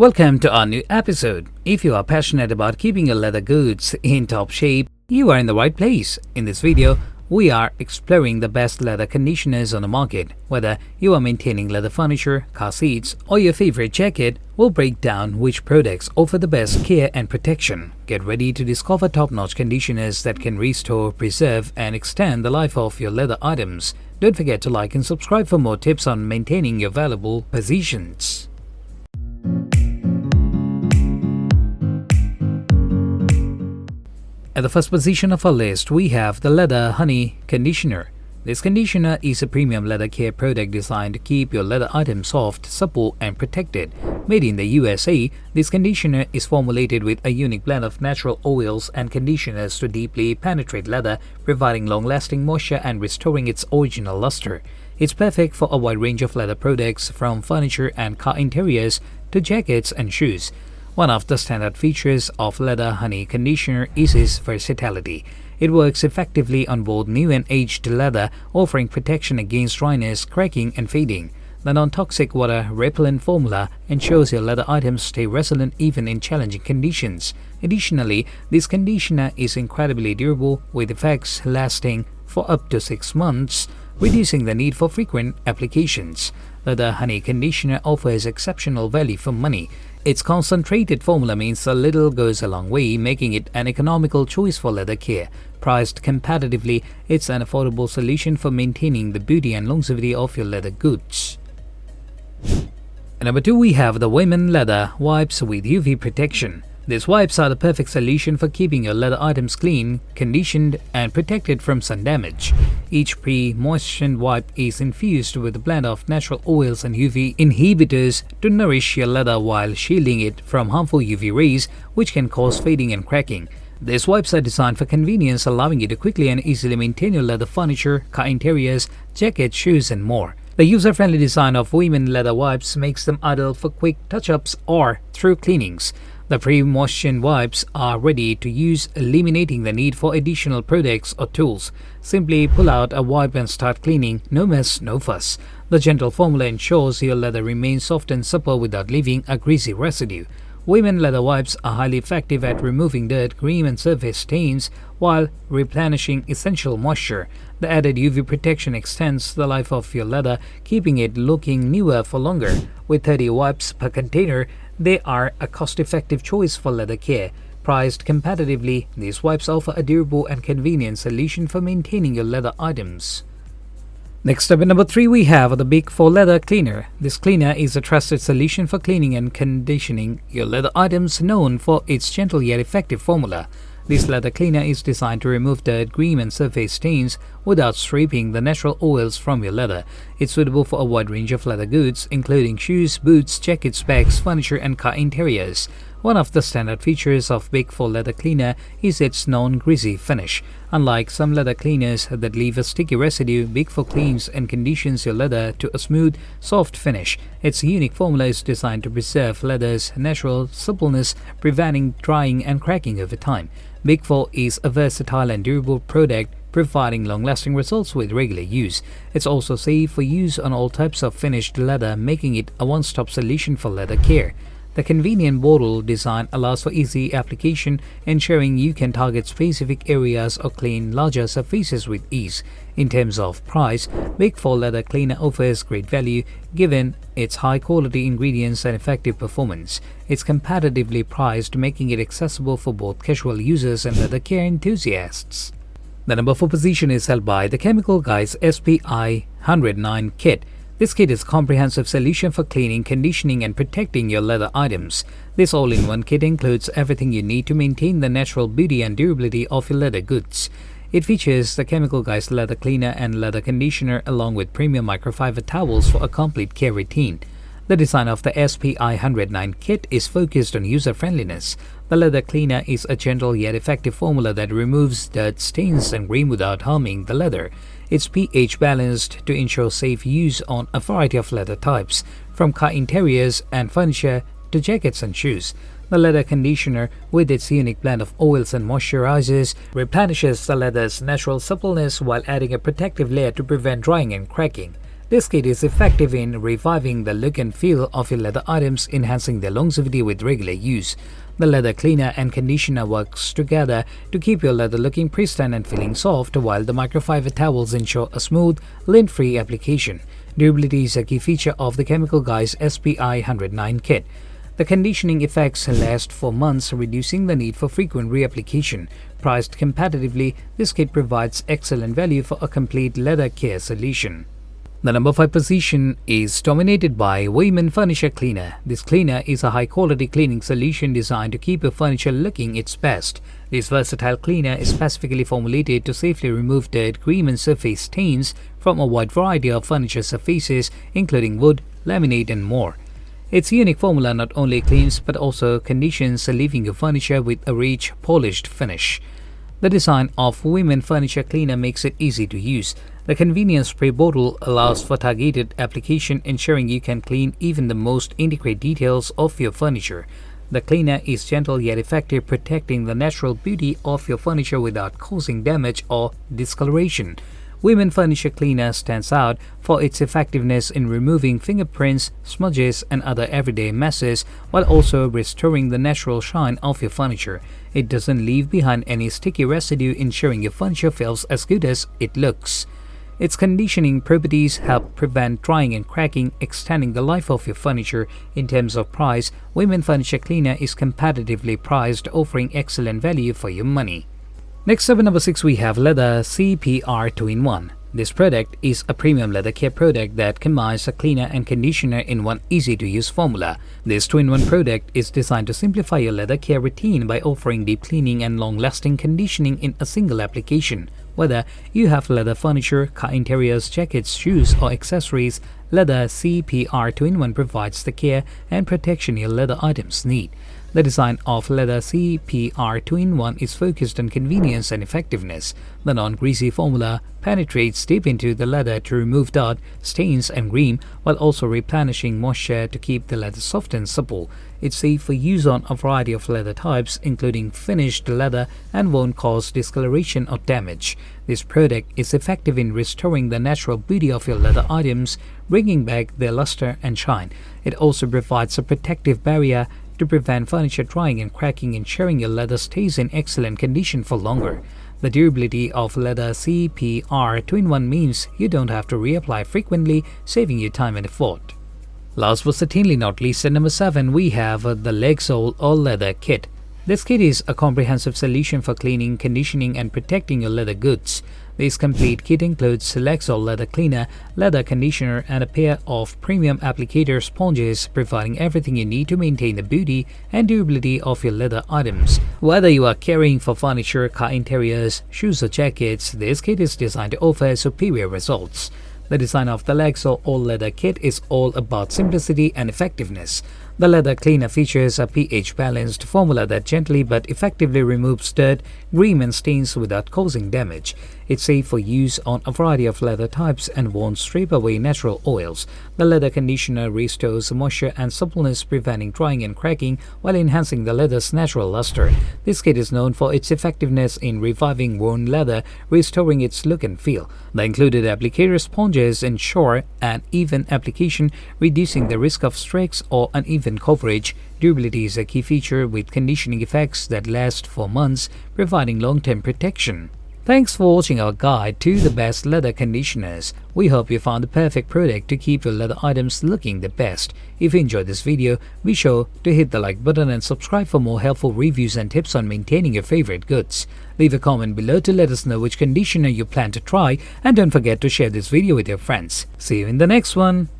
Welcome to our new episode. If you are passionate about keeping your leather goods in top shape, you are in the right place. In this video, we are exploring the best leather conditioners on the market. Whether you are maintaining leather furniture, car seats, or your favorite jacket, we'll break down which products offer the best care and protection. Get ready to discover top-notch conditioners that can restore, preserve, and extend the life of your leather items. Don't forget to like and subscribe for more tips on maintaining your valuable possessions. At the first position of our list, we have the Leather Honey Conditioner. This conditioner is a premium leather care product designed to keep your leather items soft, supple, and protected. Made in the USA, this conditioner is formulated with a unique blend of natural oils and conditioners to deeply penetrate leather, providing long-lasting moisture and restoring its original luster. It's perfect for a wide range of leather products, from furniture and car interiors to jackets and shoes. One of the standard features of Leather Honey Conditioner is its versatility. It works effectively on both new and aged leather, offering protection against dryness, cracking, and fading. The non-toxic water-repellent formula ensures your leather items stay resilient even in challenging conditions. Additionally, this conditioner is incredibly durable, with effects lasting for up to 6 months, reducing the need for frequent applications. Leather Honey Conditioner offers exceptional value for money. Its concentrated formula means a little goes a long way, making it an economical choice for leather care. Priced competitively, it's an affordable solution for maintaining the beauty and longevity of your leather goods. At number 2, we have the Wayman Leather Wipes with UV Protection. These wipes are the perfect solution for keeping your leather items clean, conditioned, and protected from sun damage. Each pre-moistened wipe is infused with a blend of natural oils and UV inhibitors to nourish your leather while shielding it from harmful UV rays, which can cause fading and cracking. These wipes are designed for convenience, allowing you to quickly and easily maintain your leather furniture, car interiors, jackets, shoes, and more. The user-friendly design of Weiman leather wipes makes them ideal for quick touch-ups or through cleanings. The pre-moistened wipes are ready to use, eliminating the need for additional products or tools. Simply pull out a wipe and start cleaning. No mess, no fuss. The gentle formula ensures your leather remains soft and supple without leaving a greasy residue. Women leather wipes are highly effective at removing dirt, grime, and surface stains while replenishing essential moisture. The added UV protection extends the life of your leather, keeping it looking newer for longer. With 30 wipes per container, they are a cost-effective choice for leather care. Priced competitively, these wipes offer a durable and convenient solution for maintaining your leather items. Next up at number 3, we have the Bick Leather Cleaner. This cleaner is a trusted solution for cleaning and conditioning your leather items, known for its gentle yet effective formula. This leather cleaner is designed to remove dirt, grime, and surface stains without stripping the natural oils from your leather. It's suitable for a wide range of leather goods, including shoes, boots, jackets, bags, furniture, and car interiors. One of the standard features of Bick Leather Cleaner is its non-greasy finish. Unlike some leather cleaners that leave a sticky residue, Bick cleans and conditions your leather to a smooth, soft finish. Its unique formula is designed to preserve leather's natural suppleness, preventing drying and cracking over time. Bick is a versatile and durable product, providing long-lasting results with regular use. It's also safe for use on all types of finished leather, making it a one-stop solution for leather care. The convenient bottle design allows for easy application, ensuring you can target specific areas or clean larger surfaces with ease. In terms of price, Bick Leather Cleaner offers great value given its high-quality ingredients and effective performance. It's competitively priced, making it accessible for both casual users and leather care enthusiasts. The number 4 position is held by the chemical Guys SPI 109 Kit. This kit is a comprehensive solution for cleaning, conditioning, and protecting your leather items. This all-in-one kit includes everything you need to maintain the natural beauty and durability of your leather goods. It features the Chemical Guys Leather Cleaner and Leather Conditioner, along with premium microfiber towels for a complete care routine. The design of the SPI 109 kit is focused on user-friendliness. The leather cleaner is a gentle yet effective formula that removes dirt, stains, and grime without harming the leather. It's pH balanced to ensure safe use on a variety of leather types, from car interiors and furniture to jackets and shoes. The leather conditioner, with its unique blend of oils and moisturizers, replenishes the leather's natural suppleness while adding a protective layer to prevent drying and cracking. This kit is effective in reviving the look and feel of your leather items, enhancing their longevity with regular use. The leather cleaner and conditioner works together to keep your leather looking pristine and feeling soft, while the microfiber towels ensure a smooth, lint-free application. Durability is a key feature of the chemical Guys SPI 109 kit. The conditioning effects last for months, reducing the need for frequent reapplication. Priced competitively, this kit provides excellent value for a complete leather care solution. The number 5 position is dominated by Wayman Furniture Cleaner. This cleaner is a high-quality cleaning solution designed to keep your furniture looking its best. This versatile cleaner is specifically formulated to safely remove dirt, grime and surface stains from a wide variety of furniture surfaces, including wood, laminate and more. Its unique formula not only cleans but also conditions, leaving your furniture with a rich, polished finish. The design of Weiman Furniture Cleaner makes it easy to use. The convenient spray bottle allows for targeted application, ensuring you can clean even the most intricate details of your furniture. The cleaner is gentle yet effective, protecting the natural beauty of your furniture without causing damage or discoloration. Weiman Furniture Cleaner stands out for its effectiveness in removing fingerprints, smudges, and other everyday messes, while also restoring the natural shine of your furniture. It doesn't leave behind any sticky residue, ensuring your furniture feels as good as it looks. Its conditioning properties help prevent drying and cracking, extending the life of your furniture. In terms of price, Weiman Furniture Cleaner is competitively priced, offering excellent value for your money. Next up at number 6, we have Leather CPR 2-in-1. This product is a premium leather care product that combines a cleaner and conditioner in one easy-to-use formula. This 2-in-1 product is designed to simplify your leather care routine by offering deep cleaning and long-lasting conditioning in a single application. Whether you have leather furniture, car interiors, jackets, shoes, or accessories, Leather CPR 2-in-1 provides the care and protection your leather items need. The design of Leather CPR 2-in-1 is focused on convenience and effectiveness. The non-greasy formula penetrates deep into the leather to remove dirt, stains, and grime, while also replenishing moisture to keep the leather soft and supple. It's safe for use on a variety of leather types, including finished leather, and won't cause discoloration or damage. This product is effective in restoring the natural beauty of your leather items, bringing back their luster and shine. It also provides a protective barrier to prevent furniture drying and cracking, ensuring your leather stays in excellent condition for longer. The durability of Leather CPR 2-in-1 means you don't have to reapply frequently, saving you time and effort. Last but certainly not least, at number 7, we have the LegSol All Leather Kit. This kit is a comprehensive solution for cleaning, conditioning, and protecting your leather goods. This complete kit includes Lexol Leather Cleaner, leather conditioner, and a pair of premium applicator sponges, providing everything you need to maintain the beauty and durability of your leather items. Whether you are caring for furniture, car interiors, shoes, or jackets, this kit is designed to offer superior results. The design of the LegSo All Leather Kit is all about simplicity and effectiveness. The leather cleaner features a pH-balanced formula that gently but effectively removes dirt, grime, and stains without causing damage. It's safe for use on a variety of leather types and won't strip away natural oils. The leather conditioner restores moisture and suppleness, preventing drying and cracking while enhancing the leather's natural luster. This kit is known for its effectiveness in reviving worn leather, restoring its look and feel. The included applicator sponges ensure an even application, reducing the risk of streaks or uneven coverage. Durability is a key feature, with conditioning effects that last for months, providing long-term protection. Thanks for watching our guide to the best leather conditioners. We hope you found the perfect product to keep your leather items looking the best. If you enjoyed this video, be sure to hit the like button and subscribe for more helpful reviews and tips on maintaining your favorite goods. Leave a comment below to let us know which conditioner you plan to try, and don't forget to share this video with your friends. See you in the next one.